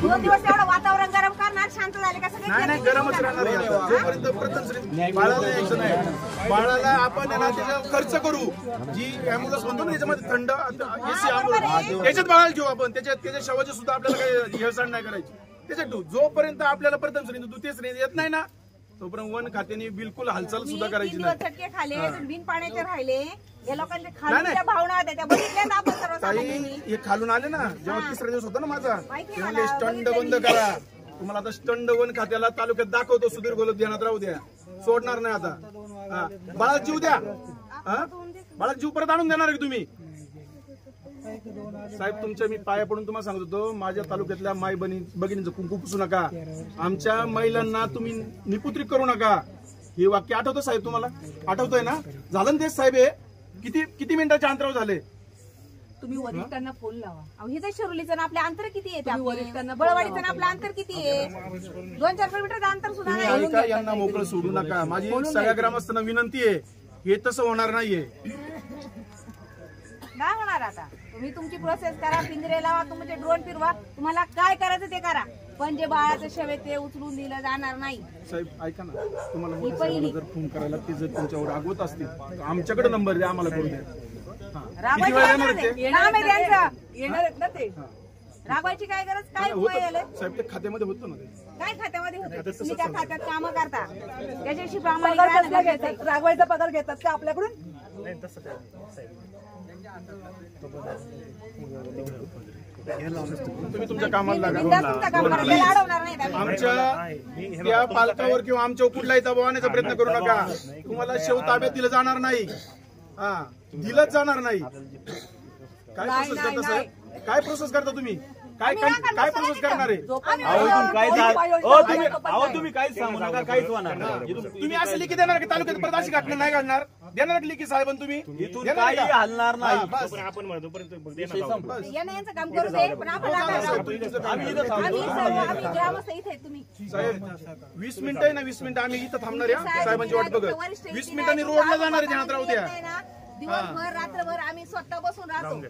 2 दिवस एवढं वातावरण गरम करणार, शांत झाले का सगळे? नाही गरमच राहणार आहे. जोपर्यंत प्रथम बाळाला यायचं नाही, बाळाला आपण त्याच्यावर खर्च करू. जी ॲम्ब्युलन्स म्हणतो ना त्याच्यामध्ये थंड एसी ॲम्ब्युलन्स, त्याच्यात बाळाला घेऊ आपण. त्याच्या शवाची सुद्धा आपल्याला काही हेळसांड नाही करायची. त्याच्यात जोपर्यंत आपल्याला प्रथम श्रेणी द्वितीय श्रेणी येत नाही ना, तोपर्यंत वन खात्याने बिलकुल हालचाल सुद्धा करायची नाही. चटके खाले, बिन पाण्याचे राहिले, या लोकांचे खाण्याच्या भावना होत्या त्या बघितल्या ना आपण सर्वसामान्यांनी. हे खालून आले ना, जेव्हा तिसरा दिवस होता ना माझा, तेव्हा स्टंड बंद करा. तुम्हाला आता स्टंड वन खात्याला तालुक्यात दाखवतो. सुधीर गोलप ध्यानात राहू द्या, सोडणार नाही आता. बाळा जीव द्या, बाळा जीव परत आणून देणार आहे तुम्ही. साहेब तुमच्या मी पाया पडून तुम्हाला सांगत होतो, माझ्या तालुक्यातल्या माय भगिनींचं कुंकू पुसू नका, आमच्या महिलांना तुम्ही निपुत्रिक करू नका. हे वाक्य आठवतं साहेब तुम्हाला? आठवतंय ना? झालं ना तेच साहेब? हे किती मिनिटाच्या अंतरावर झाले? तुम्ही वरिष्ठांना फोन लावा. हे तर शिरोलीचं आपलं अंतर किती आहे? वरिष्ठांना बळवाडीचं आपलं अंतर किती आहे? 2-4 किलोमीटरचं अंतर सुद्धा नाही. यांना मोकळं सोडू नका. माझी सगळ्या ग्रामस्थांना विनंती आहे, हे तसं होणार नाहीये. काय होणार आता? तुम्ही तुमची प्रोसेस करा, पिंजरे लावा, तुमचे ड्रोन फिरवा, तुम्हाला काय करायचं ते करा, पण जे बाळाचं शव ते उचलून दिलं जाणार नाही. साहेब ऐका ना, तुम्हाला जर फोन करायला ते जर तुमच्यावर रागवत असतील तर आमच्याकडे नंबर द्या, आम्हाला करू द्या. रागवायची काय गरज? काय साहेब ते खात्यामध्ये होतं ना? काय खात्यामध्ये होतं? तुम्ही त्या खात्यात कामं करता, त्याच्याशी प्रामाणिक रागवायचा पगार घेतात का आपल्याकडून? तुम्ही तुमच्या कामाला लागा. आमच्या त्या पालकावर किंवा आमच्या कुठलाही दबाव आणण्याचा प्रयत्न करू नका. तुम्हाला शेव ताब्यात दिलं जाणार नाही, दिलंच जाणार नाही. काय प्रोसेस करता साहेब? काय प्रोसेस करता तुम्ही? काय प्रोसेस करणार आहे? तुम्ही काहीच सांगू नका, काहीच होणार नाही. तुम्ही असं लिखी देणार की तालुक्यात परत अशी घटना नाही घडणार? देणार लिखी साहेब तुम्ही? काही हलणार नाही. आपण यांचं काम करू दे, पण आपण ग्रामस्थ इथे तुम्ही साहेब 20 मिनिटं आहे ना, 20 मिनिटं आम्ही इथं थांबणार आहे साहेबांची वाट बघत. 20 मिनिटांनी रोडला जाणार आहे, ध्यानात राहू द्या. दिवसभर रात्रभर आम्ही स्वतः बसून राहतो.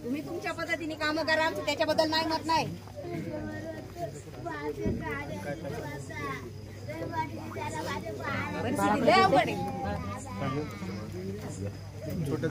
तुम्ही तुमच्या पद्धतीने कामं करा, आमचं त्याच्याबद्दल नाही मत नाही. छोटे